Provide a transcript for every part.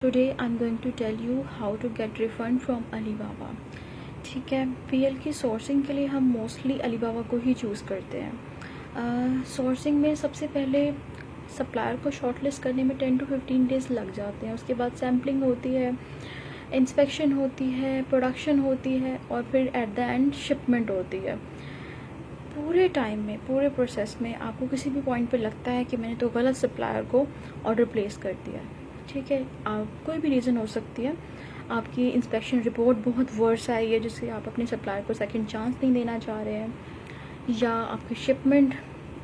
Today I'm going to tell you how to get refund from Alibaba। ठीक है, PL की sourcing के लिए हम मोस्टली अलीबाबा को ही चूज़ करते हैं। सोर्सिंग में सबसे पहले सप्लायर को शॉर्टलिस्ट करने में 10 to 15 डेज़ लग जाते हैं। उसके बाद सैम्पलिंग होती है, इंस्पेक्शन होती है, प्रोडक्शन होती है और फिर एट द एंड शिपमेंट होती है। पूरे टाइम में, पूरे प्रोसेस में आपको किसी भी पॉइंट पे लगता है कि मैंने तो गलत सप्लायर को ऑर्डर प्लेस कर दिया है। ठीक है, आप कोई भी रीज़न हो सकती है, आपकी इंस्पेक्शन रिपोर्ट बहुत वर्स आई है जिससे आप अपने सप्लायर को सेकंड चांस नहीं देना चाह रहे हैं, या आपकी शिपमेंट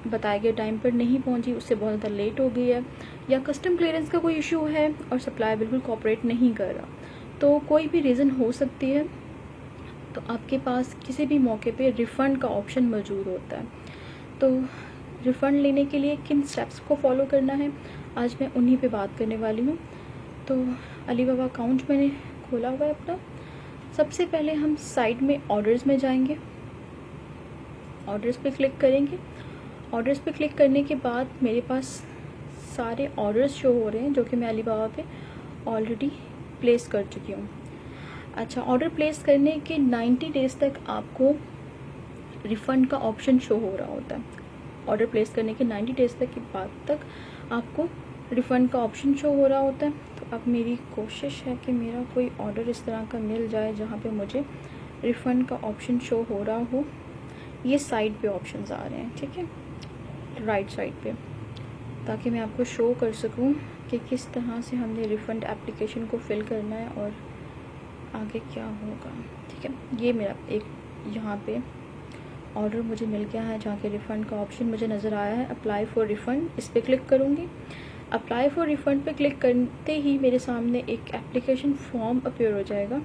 बताए गए टाइम पर नहीं पहुंची, उससे बहुत ज़्यादा लेट हो गई है, या कस्टम क्लियरेंस का कोई इशू है और सप्लायर बिल्कुल कोऑपरेट नहीं कर रहा। तो कोई भी रीज़न हो सकती है, तो आपके पास किसी भी मौके पे रिफ़ंड का ऑप्शन मौजूद होता है। तो रिफ़ंड लेने के लिए किन स्टेप्स को फॉलो करना है, आज मैं उन्हीं पे बात करने वाली हूँ। तो अलीबाबा अकाउंट मैंने खोला हुआ है अपना। सबसे पहले हम साइड में ऑर्डर्स में जाएंगे, ऑर्डर्स पे क्लिक करेंगे। ऑर्डर्स पे क्लिक करने के बाद मेरे पास सारे ऑर्डर्स शो हो रहे हैं जो कि मैं अलीबाबा पे ऑलरेडी प्लेस कर चुकी हूँ। अच्छा, ऑर्डर प्लेस करने के 90 डेज़ तक आपको रिफ़ंड का ऑप्शन शो हो रहा होता है। ऑर्डर प्लेस करने के 90 डेज़ तक के बाद तक आपको रिफ़ंड का ऑप्शन शो हो रहा होता है। तो अब मेरी कोशिश है कि मेरा कोई ऑर्डर इस तरह का मिल जाए जहाँ पे मुझे रिफ़ंड का ऑप्शन शो हो रहा हो। ये साइड पे ऑप्शंस आ रहे हैं, ठीक है, राइट साइड पे, ताकि मैं आपको शो कर सकूँ कि किस तरह से हमने रिफ़ंड एप्लीकेशन को फिल करना है और आगे क्या होगा। ठीक है, ये मेरा एक यहाँ पे ऑर्डर मुझे मिल गया है जहाँ के रिफ़ंड का ऑप्शन मुझे नज़र आया है, अप्लाई फॉर रिफ़ंड। इस पर क्लिक करूँगी। अप्लाई फॉर रिफ़ंड पे क्लिक करते ही मेरे सामने एक एप्लीकेशन फॉर्म अपीयर हो जाएगा।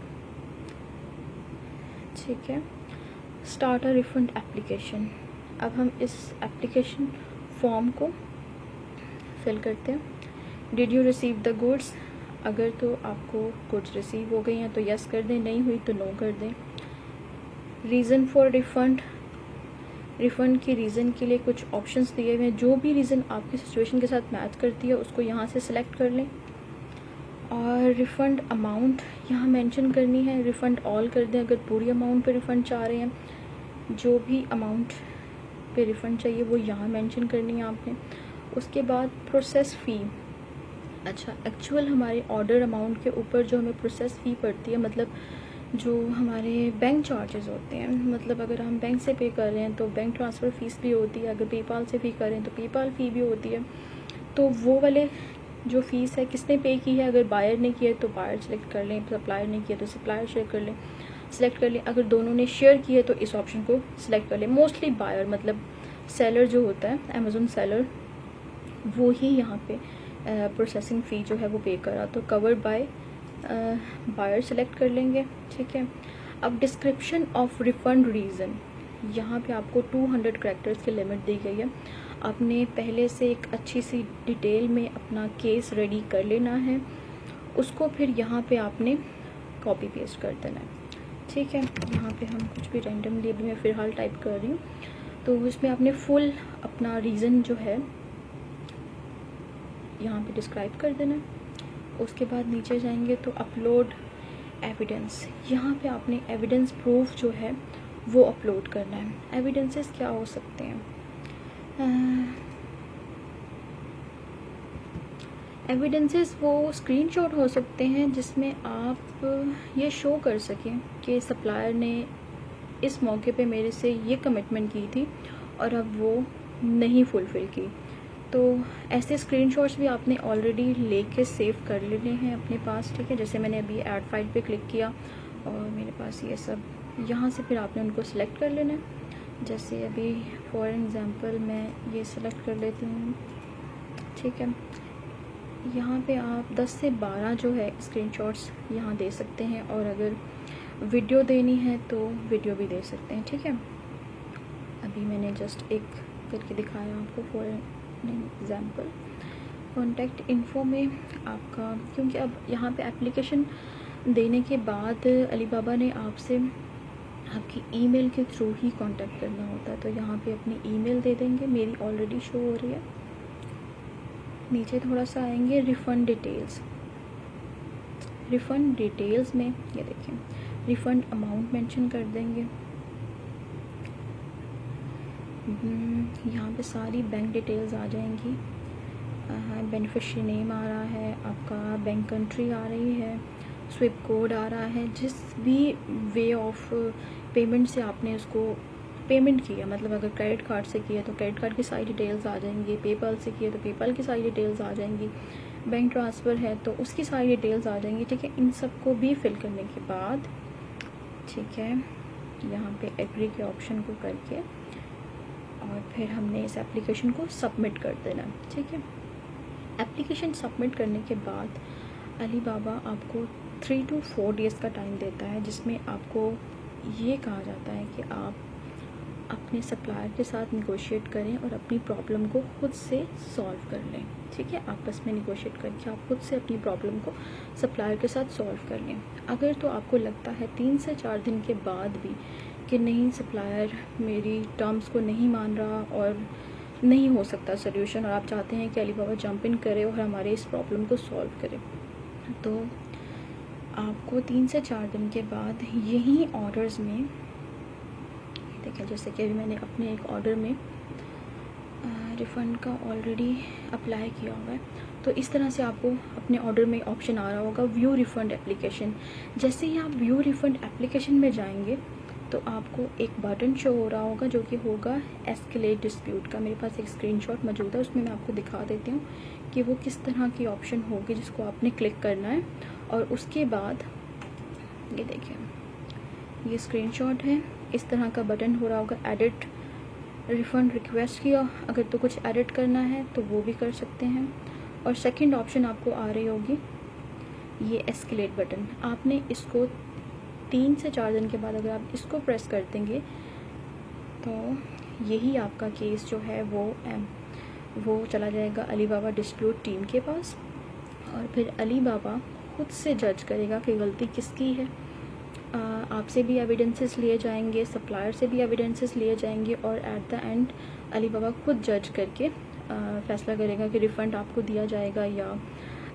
ठीक है, स्टार्ट अ रिफ़ंड एप्लीकेशन। अब हम इस एप्लीकेशन फॉर्म को फिल करते हैं। Did you receive the goods, अगर तो आपको गुड्स रिसीव हो गई हैं तो यस कर दें, नहीं हुई तो नो कर दें। रीज़न फॉर रिफ़ंड, रिफ़ंड की रीज़न के लिए कुछ ऑप्शंस दिए हुए हैं। जो भी रीज़न आपकी सिचुएशन के साथ मैच करती है उसको यहाँ से सिलेक्ट कर लें। और रिफ़ंड अमाउंट यहाँ मेंशन करनी है, रिफ़ंड ऑल कर दें अगर पूरी अमाउंट पे रिफ़ंड चाह रहे हैं। जो भी अमाउंट पे रिफ़ंड चाहिए वो यहाँ मेंशन करनी है आपने। उसके बाद प्रोसेस फ़ी, अच्छा, एक्चुअल हमारे ऑर्डर अमाउंट के ऊपर जो हमें प्रोसेस फ़ी पड़ती है, मतलब जो हमारे बैंक चार्जेस होते हैं, मतलब अगर हम बैंक से पे कर रहे हैं तो बैंक ट्रांसफ़र फ़ीस भी होती है, अगर पेपाल से पे कर रहे हैं तो पेपाल फ़ी भी होती है। तो वो वाले जो फ़ीस है किसने पे की है, अगर बायर ने किया है तो बायर सेलेक्ट कर लें, सप्लायर ने किया तो सप्लायर सेलेक्ट कर लें। अगर दोनों ने शेयर किए तो इस ऑप्शन को सिलेक्ट कर लें। मोस्टली बायर मतलब सेलर जो होता है, अमेज़न सेलर, वो ही यहाँ पे प्रोसेसिंग फ़ी जो है वो पे करा, तो कवर बाय बायर सेलेक्ट कर लेंगे। ठीक है, अब डिस्क्रिप्शन ऑफ रिफ़ंड रीज़न, यहाँ पे आपको 200 कैरेक्टर्स की लिमिट दी गई है। आपने पहले से एक अच्छी सी डिटेल में अपना केस रेडी कर लेना है, उसको फिर यहाँ पे आपने कॉपी पेस्ट कर देना है। ठीक है, यहाँ पे हम कुछ भी रैंडमली अभी मैं फ़िलहाल टाइप कर रही हूँ, तो उसमें आपने फुल अपना रीज़न जो है यहाँ पे डिस्क्राइब कर देना है। उसके बाद नीचे जाएंगे तो अपलोड एविडेंस, यहाँ पे आपने एविडेंस प्रूफ जो है वो अपलोड करना है। एविडेंसेस क्या हो सकते हैं, एविडेंसेस वो स्क्रीनशॉट हो सकते हैं जिसमें आप ये शो कर सकें कि सप्लायर ने इस मौके पे मेरे से ये कमिटमेंट की थी और अब वो नहीं फुलफ़िल की। तो ऐसे स्क्रीनशॉट्स भी आपने ऑलरेडी लेके सेव कर लेने हैं अपने पास। ठीक है, जैसे मैंने अभी ऐड फाइल पे क्लिक किया और मेरे पास ये सब, यहाँ से फिर आपने उनको सिलेक्ट कर लेना है। जैसे अभी फॉर एग्ज़ाम्पल मैं ये सिलेक्ट कर लेती हूँ। ठीक है, यहाँ पे आप 10 से 12 जो है स्क्रीनशॉट्स यहाँ दे सकते हैं, और अगर वीडियो देनी है तो वीडियो भी दे सकते हैं। ठीक है, अभी मैंने जस्ट एक करके दिखाया आपको फॉर एग्ज़ाम्पल। कॉन्टैक्ट इन्फो में आपका, क्योंकि अब यहाँ पे एप्लीकेशन देने के बाद अलीबाबा ने आपसे आपकी ईमेल के थ्रू ही कांटेक्ट करना होता है, तो यहाँ पे अपनी ईमेल दे देंगे। मेरी ऑलरेडी शो हो रही है। नीचे थोड़ा सा आएंगे रिफ़ंड डिटेल्स, रिफ़ंड डिटेल्स में ये देखें रिफ़ंड अमाउंट मेंशन कर देंगे। यहाँ पे सारी बैंक डिटेल्स आ जाएंगी। बेनिफिशियरी नेम आ रहा है, आपका बैंक कंट्री आ रही है, स्विफ्ट कोड आ रहा है। जिस भी वे ऑफ पेमेंट से आपने उसको पेमेंट किया, मतलब अगर क्रेडिट कार्ड से किया तो क्रेडिट कार्ड की सारी डिटेल्स आ जाएंगी, पेपल से किया तो पेपल की सारी डिटेल्स आ जाएंगी, बैंक ट्रांसफ़र है तो उसकी सारी डिटेल्स आ जाएंगी। ठीक है, इन सब को भी फिल करने के बाद ठीक है यहाँ पे एग्री के ऑप्शन को करके और फिर हमने इस एप्लीकेशन को सबमिट कर देना। ठीक है, एप्लीकेशन सबमिट करने के बाद अली बाबा आपको 3 to 4 डेज़ का टाइम देता है, जिसमें आपको ये कहा जाता है कि आप अपने सप्लायर के साथ निगोशिएट करें और अपनी प्रॉब्लम को खुद से सॉल्व कर लें। ठीक है, आपस में निगोशिएट करके आप खुद से अपनी प्रॉब्लम को सप्लायर के साथ सॉल्व कर लें। अगर तो आपको लगता है 3 से 4 दिन के बाद भी कि नहीं, सप्लायर मेरी टर्म्स को नहीं मान रहा और नहीं हो सकता सोल्यूशन, और आप चाहते हैं कि अली बाबा जंप इन करे और हमारे इस प्रॉब्लम को सॉल्व करे, तो आपको 3 से 4 दिन के बाद यही ऑर्डर्स में देखें, जैसे कि अभी मैंने अपने एक ऑर्डर में रिफ़ंड का ऑलरेडी अप्लाई किया हुआ है, तो इस तरह से आपको अपने ऑर्डर में ऑप्शन आ रहा होगा व्यू रिफ़ंड एप्लीकेशन। जैसे ही आप व्यू रिफ़ंड एप्लीकेशन में जाएंगे तो आपको एक बटन शो हो रहा होगा जो कि होगा एस्केलेट डिस्प्यूट का। मेरे पास एक स्क्रीनशॉट मौजूद है, उसमें मैं आपको दिखा देती हूँ कि वो किस तरह की ऑप्शन होगी जिसको आपने क्लिक करना है। और उसके बाद ये देखिए, ये स्क्रीनशॉट है, इस तरह का बटन हो रहा होगा एडिट रिफ़ंड रिक्वेस्ट किया। अगर तो कुछ एडिट करना है तो वो भी कर सकते हैं। और सेकंड ऑप्शन आपको आ रही होगी ये एस्केलेट बटन। आपने इसको 3 से 4 दिन के बाद अगर आप इसको प्रेस कर देंगे तो यही आपका केस जो है वो चला जाएगा अली बाबा डिस्प्यूट टीम के पास, और फिर अली बाबा खुद से जज करेगा कि गलती किसकी है। आपसे भी एविडेंसेस लिए जाएंगे, सप्लायर से भी एविडेंसेस लिए जाएंगे, और एट द एंड अली बाबा खुद जज करके फ़ैसला करेगा कि रिफ़ंड आपको दिया जाएगा या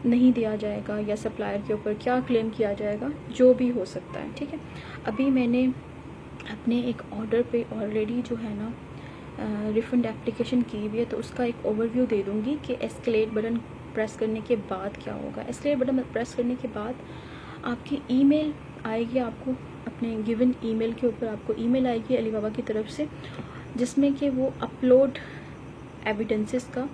नहीं दिया जाएगा, या सप्लायर के ऊपर क्या क्लेम किया जाएगा, जो भी हो सकता है। ठीक है, अभी मैंने अपने एक ऑर्डर पे ऑलरेडी जो है ना रिफ़ंड एप्लीकेशन की हुई है, तो उसका एक ओवरव्यू दे दूँगी कि एस्केलेट बटन प्रेस करने के बाद क्या होगा। एस्केलेट बटन प्रेस करने के बाद आपकी ईमेल आएगी, आपको अपने गिवन ईमेल के ऊपर आपको ईमेल आएगी अली बाबा की तरफ से, जिसमें कि वो अपलोड एविडेंसेस का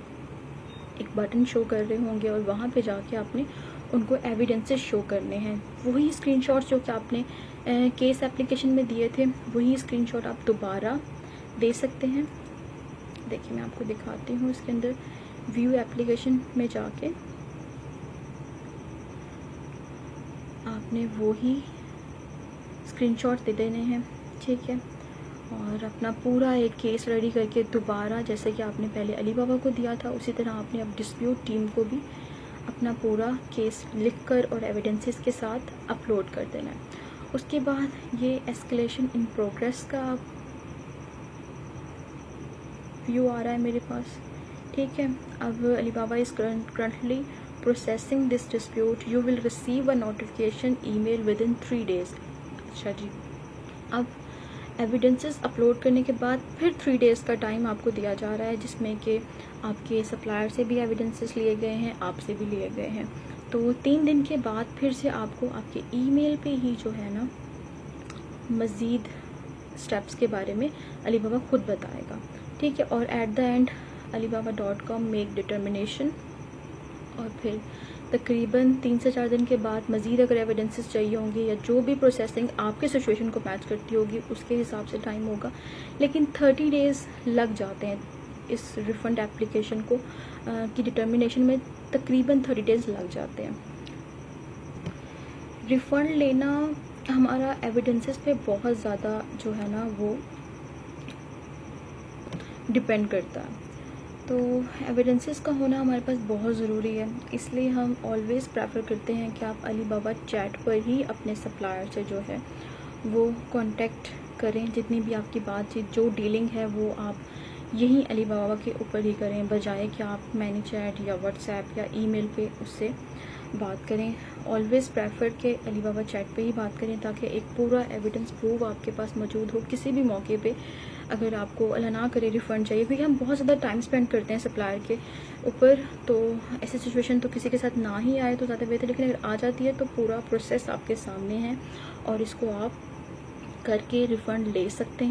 एक बटन शो कर रहे होंगे, और वहाँ पे जाके आपने उनको एविडेंसेस शो करने हैं। वही स्क्रीनशॉट्स जो कि आपने केस एप्लीकेशन में दिए थे, वही स्क्रीनशॉट आप दोबारा दे सकते हैं। देखिए मैं आपको दिखाती हूँ, इसके अंदर व्यू एप्लीकेशन में जाके आपने वही स्क्रीनशॉट दे देने हैं। ठीक है, और अपना पूरा एक केस रेडी करके दोबारा जैसे कि आपने पहले अली बाबा को दिया था उसी तरह आपने अब डिस्प्यूट टीम को भी अपना पूरा केस लिखकर और एविडेंसेस के साथ अपलोड कर देना है। उसके बाद ये एस्केलेशन इन प्रोग्रेस का व्यू आ रहा है मेरे पास। ठीक है, अब Alibaba is currently processing this dispute, you will receive a notification email within 3 days. अच्छा जी, अब एविडेंसेस अपलोड करने के बाद फिर 3 डेज़ का टाइम आपको दिया जा रहा है, जिसमें कि आपके सप्लायर से भी एविडेंसेस लिए गए हैं, आपसे भी लिए गए हैं। तो 3 दिन के बाद फिर से आपको आपके ईमेल पे ही जो है ना मज़ीद स्टेप्स के बारे में अली बाबा खुद बताएगा। ठीक है, और at the end alibaba.com make determination, और फिर तकरीबन 3 से 4 दिन के बाद मज़ीद अगर एविडेंसेस चाहिए होंगे या जो भी प्रोसेसिंग आपके सिचुएशन को मैच करती होगी उसके हिसाब से टाइम होगा, लेकिन 30 डेज़ लग जाते हैं इस रिफ़ंड एप्लीकेशन को की डिटर्मिनेशन में, तकरीबन 30 डेज़ लग जाते हैं। रिफ़ंड लेना हमारा एविडेंसेस पे बहुत ज़्यादा जो है ना वो डिपेंड करता है, तो एविडेंसेस का होना हमारे पास बहुत ज़रूरी है। इसलिए हम ऑलवेज़ प्रेफर करते हैं कि आप अली बाबा चैट पर ही अपने सप्लायर से जो है वो कांटेक्ट करें। जितनी भी आपकी बातचीत जो डीलिंग है वो आप यहीं अली बाबा के ऊपर ही करें, बजाय कि आप मैनी चैट या व्हाट्सएप या ईमेल पे उससे बात करें। ऑलवेज़ प्रेफर के अलीबाबा चैट पे ही बात करें ताकि एक पूरा एविडेंस प्रूफ आपके पास मौजूद हो किसी भी मौके पे। अगर आपको अल्लाह ना करे रिफ़ंड चाहिए, क्योंकि हम बहुत ज़्यादा टाइम स्पेंड करते हैं सप्लायर के ऊपर, तो ऐसी सिचुएशन तो किसी के साथ ना ही आए तो ज़्यादा बेहतर। लेकिन अगर आ जाती है तो पूरा प्रोसेस आपके सामने है और इसको आप करके रिफ़ंड ले सकते हैं।